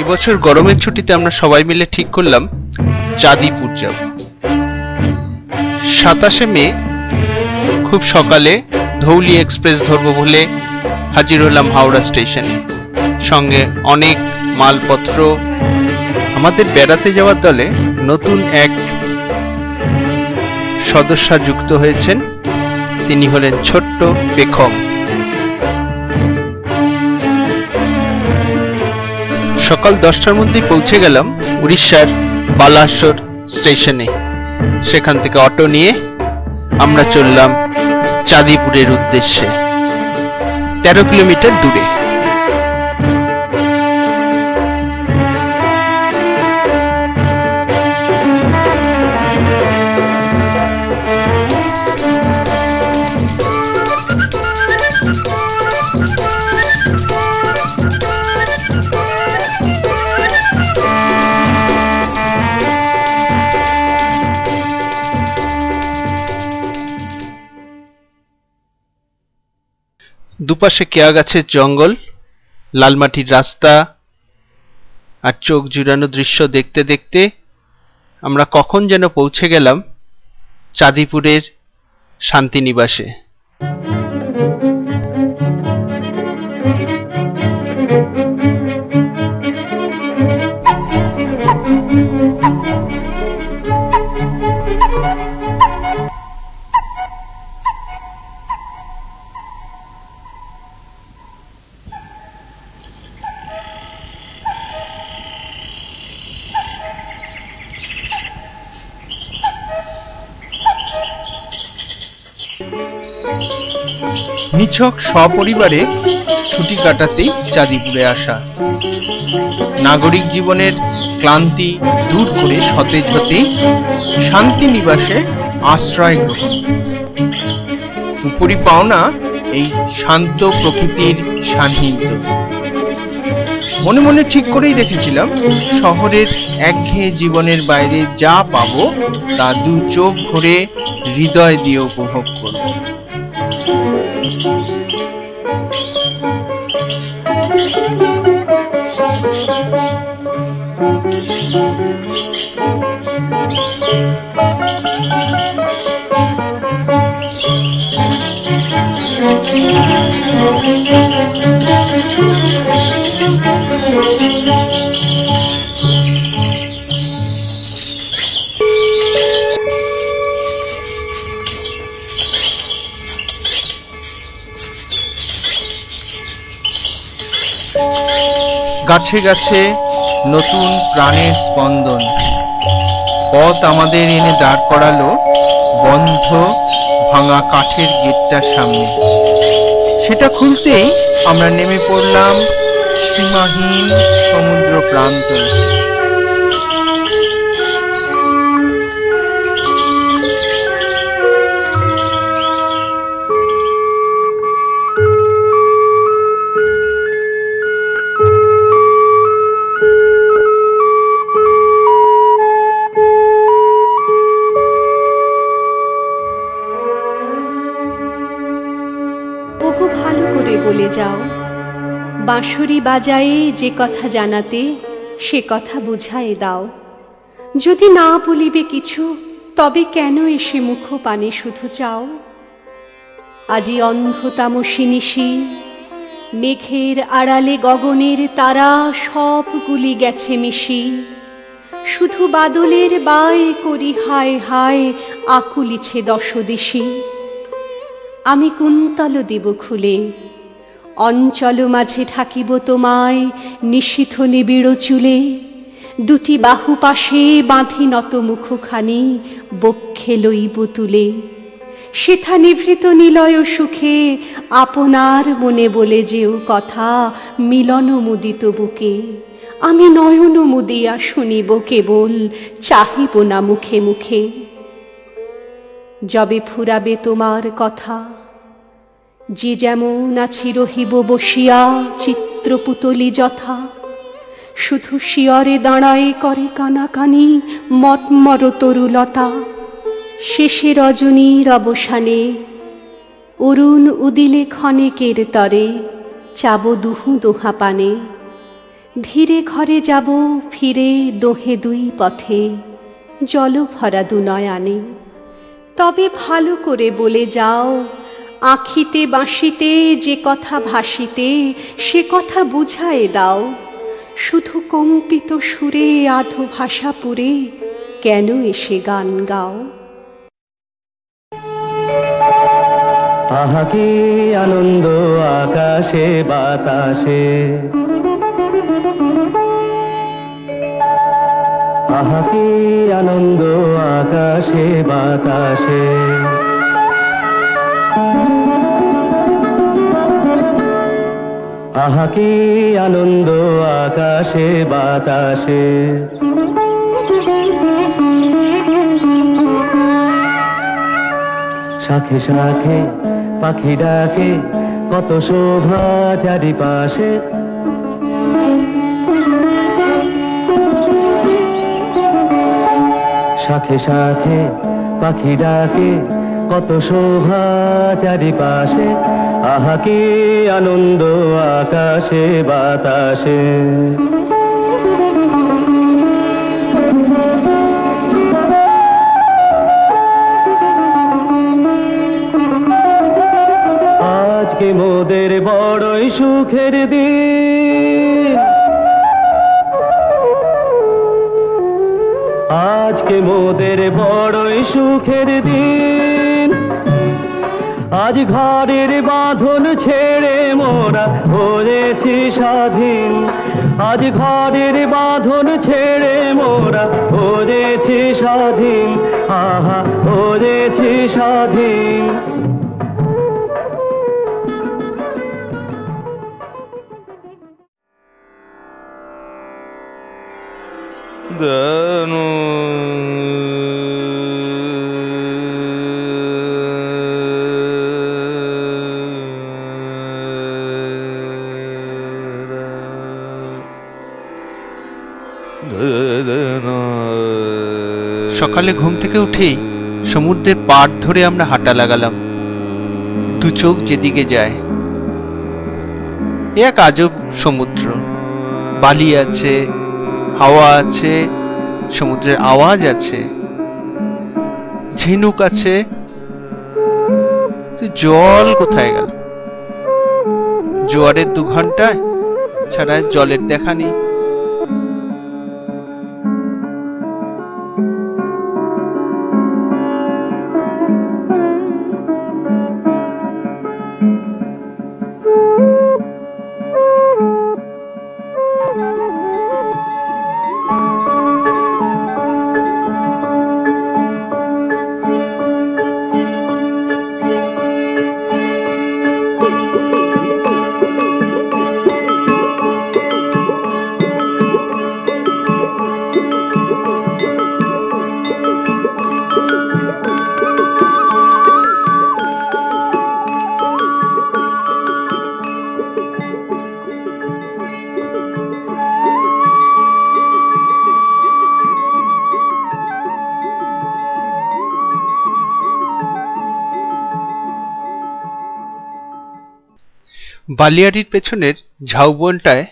এবছর গরমের ছুটিতে আমরা সবাই মিলে ঠিক করলাম চাঁদিপুর যাব। 27শে মে খুব সকালে ধৌলি এক্সপ্রেস ধরবো বলে হাজির হলাম হাওড়া স্টেশনে। সঙ্গে অনেক মালপত্র। আমাদের বেড়াতে যাওয়ার দলে নতুন এক সদস্য যুক্ত হয়েছেন, তিনি হলেন ছোট্ট পেখম। সকাল 10টার মধ্যেই পৌঁছে গেলাম উড়িষ্যার বালাসোর স্টেশনে। সেখান থেকে অটো নিয়ে আমরা চললাম চাঁদিপুরের উদ্দেশ্যে, 13 কিলোমিটার দূরে। দুপাশে কেয়া গাছের জঙ্গল, লালমাটির রাস্তা আর চোখ জুড়ানো দৃশ্য দেখতে দেখতে আমরা কখন যেন পৌঁছে গেলাম চাঁদিপুরের শান্তিনিবাসে। নিছক সপরিবারে ছুটি কাটাতেই চাঁদিপুরে আসা, নাগরিক জীবনের ক্লান্তি দূর করে সতেজ হতে শান্তিনিবাসে আশ্রয় গ্রহণ। উপরি পাওনা এই শান্ত প্রকৃতির সান্নিধ্য। মনে মনে ঠিক করেই রেখেছিলাম শহরের একঘেয়ে জীবনের বাইরে যা পাবো তা দু চোখ ভরে হৃদয় দিয়ে উপভোগ করব। গাছে গাছে নতুন প্রাণের স্পন্দন। পথ আমাদের এনে দাঁড় করালো বন্ধ ভাঙা কাঠের গেটটার সামনে। সেটা খুলতেই আমরা নেমে পড়লাম সীমাহীন সমুদ্র প্রান্তরে। ভালো করে বলে যাও, বাঁশুরি বাজায়ে যে কথা জানাতে সে কথা বুঝায়ে দাও। যদি না বলিবে কিছু তবে কেন এসে মুখ পানে শুধু চাও। আজি অন্ধ তামসী নিশি, মেঘের আড়ালে গগনের তারা সবগুলি গেছে মিশি। শুধু বাদলের বায় করি হায় হায় আকুলিছে দশদিশি। আমি কুন্তল দিব খুলে, অঞ্চল মাঝে ঠাকিব তোমায় নিশীথ নিবিড় চুলে। দুটি বাহু পাশে বাঁধি নত মুখখানি বক্ষে লইব তুলে। সেথা নিভৃত নিলয় সুখে আপনার মনে বলে যেও কথা মিলন মুদিত বুকে। আমি নয়ন মুদিয়া শুনিব কেবল, চাহিব না মুখে মুখে। যবে ফুরাবে তোমার কথা, যে যেমন আছি রহিব বসিয়া চিত্রপুতলি যথা। শুধু শিয়রে দাঁড়ায় করে কানাকানি মটমর তরুলতা। শেষে রজনীর অবসানে অরুণ উদিলে ক্ষণেকের তরে চাব দুহু দোহা পানে। ধীরে ঘরে যাব ফিরে দোহে দুই পথে, জল ভরা দু নয়নে। তবে ভালো করে বলে যাও, আঁখিতে বাঁশিতে যে কথা ভাসিতে সে কথা বুঝায়ে দাও। শুধু কম্পিত সুরে আধো ভাষা পুরে কেন এসে গান গাও। আহা কি আনন্দ আকাশে বাতাসে, আহা কি আনন্দ আকাশে বাতাসে। আহা কি আনন্দ আকাশে বাতাসে। শাখে শাখে পাখি ডাকে কত শোভা চারিপাশে। শাখে শাখে পাখি ডাকে কত শোভা চারিপাশে। আহা কি আনন্দ আকাশে বাতাসে। আজকে মোদের বড়ই সুখের দিন, আজকে মোদের বড়ই সুখের দিন। আজ ঘরের বাঁধন ছেড়ে মোরা হয়েছি স্বাধীন। আজ ঘরের বাঁধন ছেড়ে মোরা হয়েছি স্বাধীন। আহা হয়েছি স্বাধীন। সকালে ঘুম থেকে উঠেই সমুদ্রের পাড় ধরে আমরা হাঁটা লাগালাম। দু চোখ যেদিকে যায় এক আজব সমুদ্র। বালি আছে, হাওয়া আছে, সমুদ্রের আওয়াজ আছে, ঝিনুক আছে, তো জল কোথায় গেল? জোয়ারের 2 ঘন্টায় ছাড়া জলের দেখা নেই। বালিয়াড়ির পেছনের ঝাউবনটায়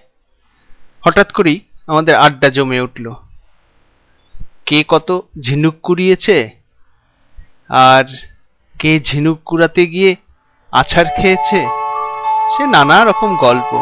হঠাৎ করেই আমাদের আড্ডা জমে উঠল। কে কত ঝিনুক কুড়িয়েছে আর কে ঝিনুক কুড়াতে গিয়ে আছাড় খেয়েছে, সে নানা রকম গল্প।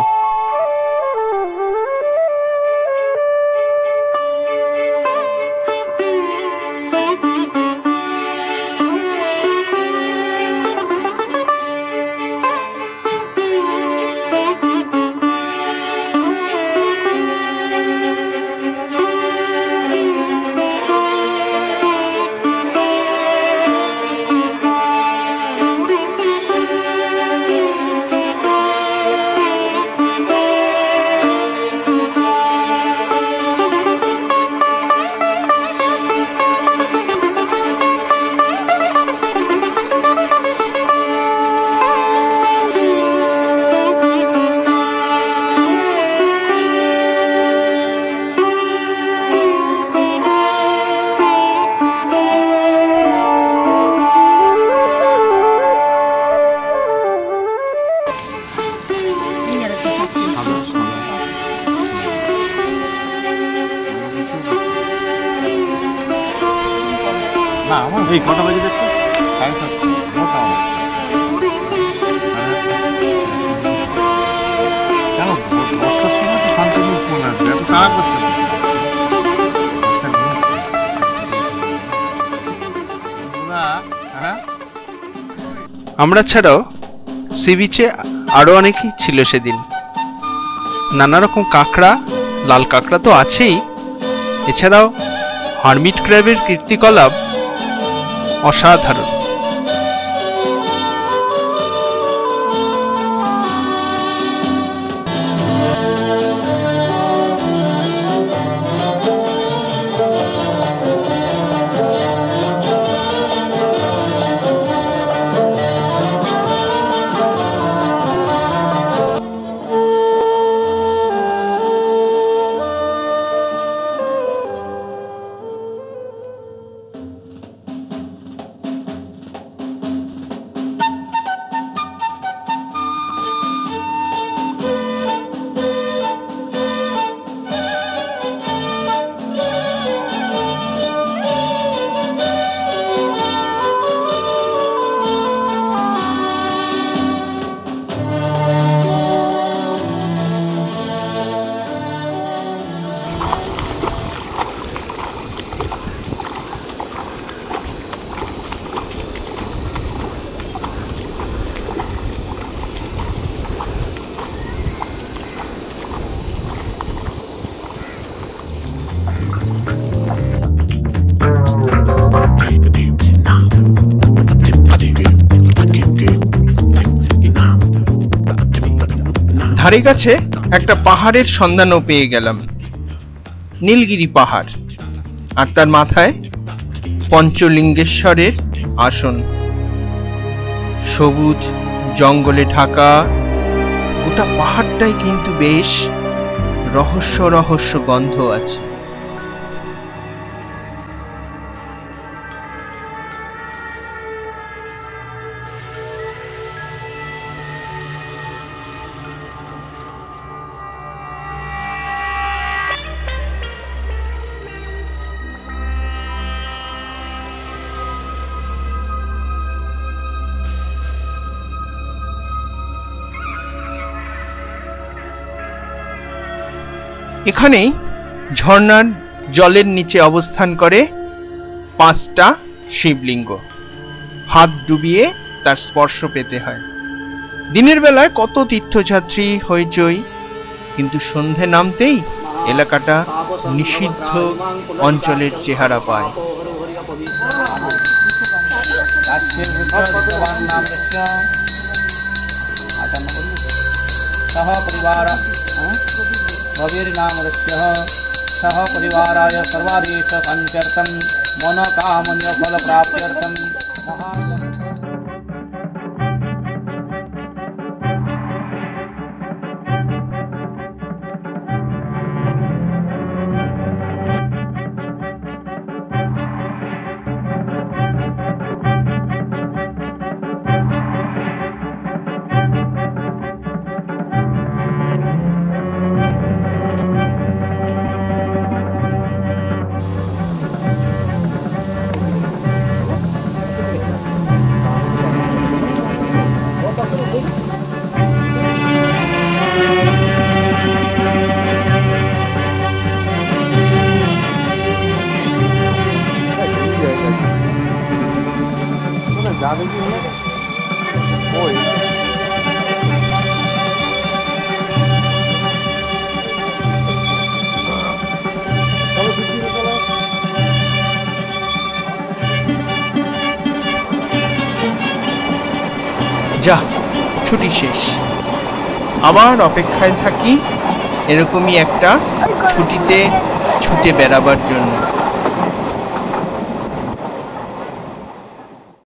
না আমার এই কটা বাজে দেখতো 7:30 মোটা কেন 10টার সময় তো শান্তনু ফোন আসবে এত তাড়া করছে আমরা ছাড়াও সি বিচে আরো অনেকেই ছিল সেদিন। নানা রকম কাঁকড়া, লাল কাঁকড়া তো আছেই, এছাড়াও হারমিট ক্র্যাবের কীর্তিকলাপ অসাধারণ। ধারে কাছে একটা পাহাড়ের সন্ধানও পেয়ে গেলাম, নীলগিরি পাহাড়, আর তার মাথায় পঞ্চলিঙ্গেশ্বরের আসন। সবুজ জঙ্গলে ঢাকা গোটা পাহাড়টাই কিন্তু বেশ রহস্য রহস্য গন্ধ আছে। এখানেই ঝর্ণার জলের নিচে অবস্থান করে 5টা শিবলিঙ্গ। হাত ডুবিয়ে তার স্পর্শ পেতে হয়। দিনের বেলায় কত তীর্থযাত্রী হইচই, কিন্তু সন্ধে নামতেই এলাকাটা নিষিদ্ধ অঞ্চলের চেহারা পায়। सह परिवाराय सर्वादेश संत्यर्थम मनोकामन्य फल प्राप्त्यर्थम যা, ছুটি শেষ। আবার অপেক্ষায় থাকি এরকমই একটা ছুটিতে ছুটে বেড়াবার জন্য।